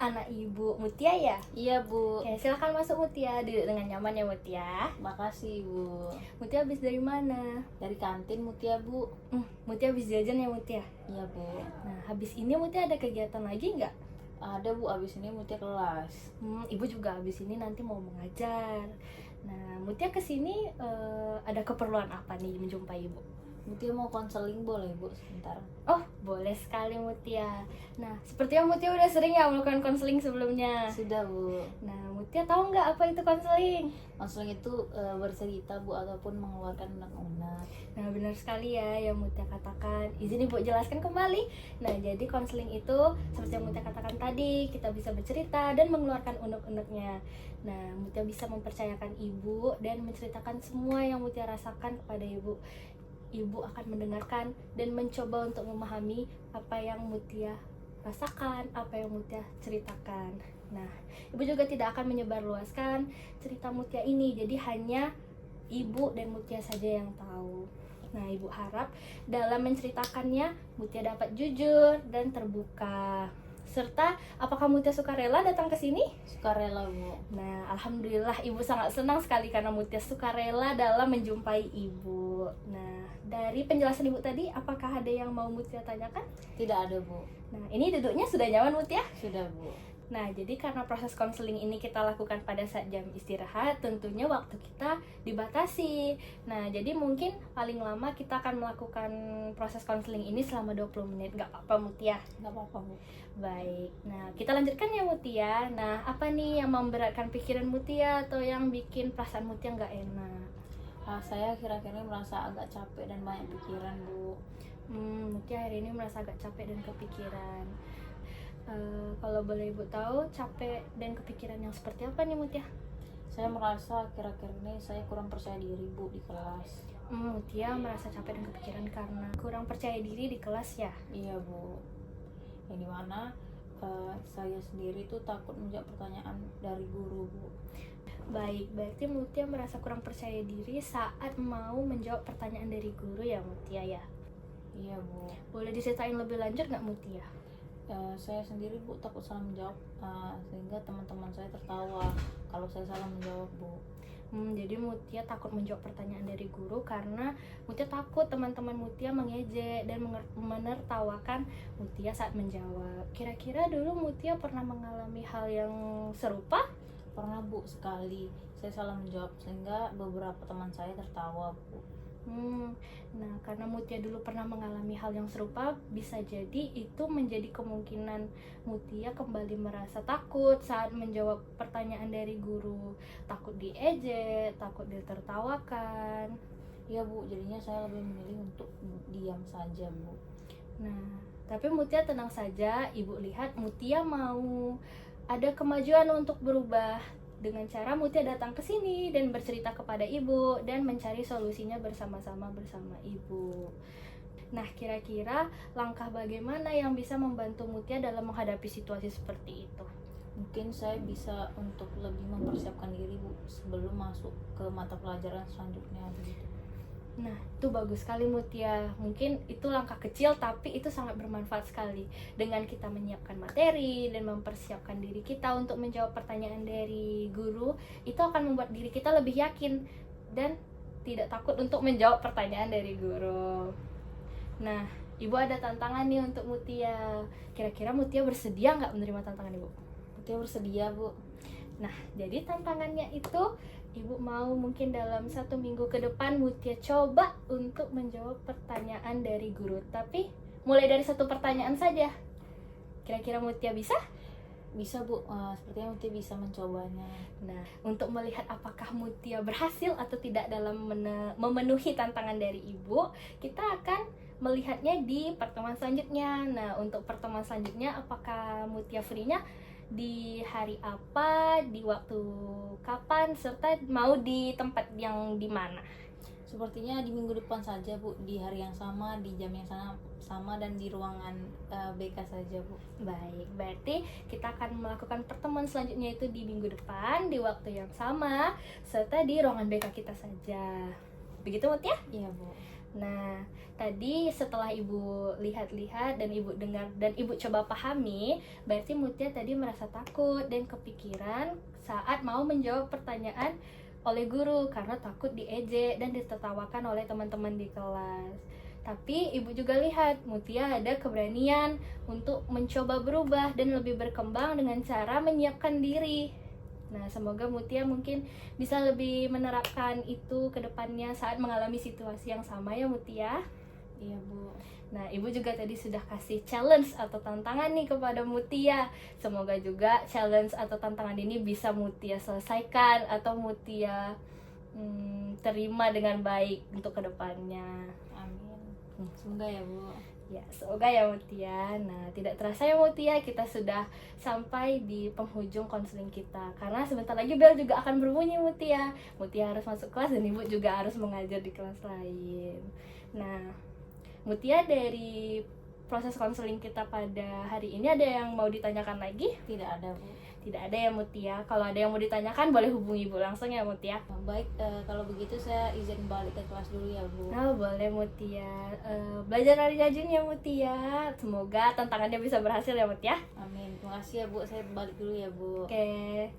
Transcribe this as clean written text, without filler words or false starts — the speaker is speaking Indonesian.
anak Ibu Mutia ya? Iya Bu. Oke, silahkan masuk Mutia, duduk dengan nyaman ya Mutia. Makasih Bu. Mutia habis dari mana? Dari kantin Mutia Bu. Mutia habis jajan ya Mutia? Iya Bu. Nah, habis ini Mutia ada kegiatan lagi nggak? Ada Bu, abis ini Mutia kelas. Ibu juga habis ini nanti mau mengajar. Nah, Mutia kesini ada keperluan apa nih menjumpai Ibu? Mutia mau konseling boleh Bu sebentar? Oh, boleh sekali Mutia. Nah, sepertinya Mutia udah sering ya melakukan konseling sebelumnya. Sudah Bu. Nah, Mutia tahu nggak apa itu konseling? Konseling itu bercerita Bu ataupun mengeluarkan unek-unek. Nah, benar sekali ya yang Mutia katakan. Izin Ibu jelaskan kembali. Nah, jadi konseling itu seperti yang Mutia katakan tadi, kita bisa bercerita dan mengeluarkan unek-uneknya. Nah, Mutia bisa mempercayakan Ibu dan menceritakan semua yang Mutia rasakan kepada Ibu. Ibu akan mendengarkan dan mencoba untuk memahami apa yang Mutia rasakan, apa yang Mutia ceritakan. Nah, Ibu juga tidak akan menyebarluaskan cerita Mutia ini, jadi hanya Ibu dan Mutia saja yang tahu. Nah, Ibu harap dalam menceritakannya Mutia dapat jujur dan terbuka. Serta, apakah Mutia sukarela datang ke sini? Sukarela Bu. Nah, alhamdulillah Ibu sangat senang sekali karena Mutia sukarela dalam menjumpai Ibu. Nah, dari penjelasan Ibu tadi, apakah ada yang mau Mutia tanyakan? Tidak ada Bu. Nah, ini duduknya sudah nyaman Mutia? Sudah Bu. Nah, jadi karena proses konseling ini kita lakukan pada saat jam istirahat, tentunya waktu kita dibatasi. Nah, jadi mungkin paling lama kita akan melakukan proses konseling ini selama 20 menit. Nggak apa-apa Mutia? Nggak apa-apa Bu. Baik, nah kita lanjutkan ya Mutia. Nah, apa nih yang memberatkan pikiran Mutia atau yang bikin perasaan Mutia nggak enak? Saya akhir-akhir ini merasa agak capek dan banyak pikiran Bu. Mutia hari ini merasa agak capek dan kepikiran. Kalau boleh Ibu tahu, capek dan kepikiran yang seperti apa nih Mutia? Saya merasa akhir-akhir ini saya kurang percaya diri Bu di kelas. Mutia merasa capek dan kepikiran karena kurang percaya diri di kelas ya? Iya Bu. Yang dimana saya sendiri tuh takut menjawab pertanyaan dari guru Bu. Baik, berarti Mutia merasa kurang percaya diri saat mau menjawab pertanyaan dari guru ya Mutia ya? Iya Bu. Boleh diceritain lebih lanjut nggak Mutia? Saya sendiri Bu takut salah menjawab sehingga teman-teman saya tertawa kalau saya salah menjawab Bu. Jadi Mutia takut menjawab pertanyaan dari guru karena Mutia takut teman-teman Mutia mengejek dan menertawakan Mutia saat menjawab. Kira-kira dulu Mutia pernah mengalami hal yang serupa? Pernah Bu, sekali saya salah menjawab sehingga beberapa teman saya tertawa Bu. Nah, karena Mutia dulu pernah mengalami hal yang serupa, bisa jadi itu menjadi kemungkinan Mutia kembali merasa takut saat menjawab pertanyaan dari guru. Takut diejek, takut ditertawakan. Iya Bu, jadinya saya lebih memilih untuk diam saja Bu. Nah, tapi Mutia tenang saja, Ibu lihat Mutia mau ada kemajuan untuk berubah. Dengan cara Mutia datang ke sini dan bercerita kepada Ibu dan mencari solusinya bersama-sama bersama Ibu. Nah, kira-kira langkah bagaimana yang bisa membantu Mutia dalam menghadapi situasi seperti itu? Mungkin saya bisa untuk lebih mempersiapkan diri Bu sebelum masuk ke mata pelajaran selanjutnya begitu. Nah, itu bagus sekali Mutia. Mungkin itu langkah kecil tapi itu sangat bermanfaat sekali. Dengan kita menyiapkan materi dan mempersiapkan diri kita untuk menjawab pertanyaan dari guru, itu akan membuat diri kita lebih yakin dan tidak takut untuk menjawab pertanyaan dari guru. Nah, Ibu ada tantangan nih untuk Mutia. Kira-kira Mutia bersedia nggak menerima tantangan Ibu? Mutia bersedia Bu. Nah, jadi tantangannya itu Ibu mau mungkin dalam 1 minggu ke depan Mutia coba untuk menjawab pertanyaan dari guru. Tapi mulai dari 1 pertanyaan saja. Kira-kira Mutia bisa? Bisa Bu, sepertinya Mutia bisa mencobanya. Nah, untuk melihat apakah Mutia berhasil atau tidak dalam memenuhi tantangan dari Ibu, kita akan melihatnya di pertemuan selanjutnya. Nah, untuk pertemuan selanjutnya apakah Mutia free-nya di hari apa, di waktu kapan, serta mau di tempat yang di mana? Sepertinya di minggu depan saja Bu, di hari yang sama, di jam yang sama dan di ruangan BK saja Bu. Baik, berarti kita akan melakukan pertemuan selanjutnya itu di minggu depan, di waktu yang sama, serta di ruangan BK kita saja. Begitu Mutia? Iya Bu. Nah, tadi setelah Ibu lihat-lihat dan Ibu dengar dan Ibu coba pahami, berarti Mutia tadi merasa takut dan kepikiran saat mau menjawab pertanyaan oleh guru karena takut diejek dan ditertawakan oleh teman-teman di kelas. Tapi Ibu juga lihat Mutia ada keberanian untuk mencoba berubah dan lebih berkembang dengan cara menyiapkan diri. Nah, semoga Mutia mungkin bisa lebih menerapkan itu ke depannya saat mengalami situasi yang sama ya Mutia. Iya Bu. Nah, Ibu juga tadi sudah kasih challenge atau tantangan nih kepada Mutia. Semoga juga challenge atau tantangan ini bisa Mutia selesaikan atau Mutia terima dengan baik untuk kedepannya. Amin. Semoga ya Bu. Ya, semoga ya Mutia. Nah, tidak terasa ya Mutia, kita sudah sampai di penghujung konseling kita. Karena sebentar lagi bel juga akan berbunyi Mutia. Mutia harus masuk kelas dan Ibu juga harus mengajar di kelas lain. Nah, Mutia dari proses konseling kita pada hari ini ada yang mau ditanyakan lagi? Tidak ada Bu. Tidak ada ya Mutia. Kalau ada yang mau ditanyakan boleh hubungi Ibu langsung ya Mutia. Baik, kalau begitu saya izin balik ke kelas dulu ya Bu. Oh, boleh Mutia. Belajar rajin ya Mutia. Semoga tantangannya bisa berhasil ya Mutia. Amin. Terima kasih ya Bu. Saya balik dulu ya Bu. Oke.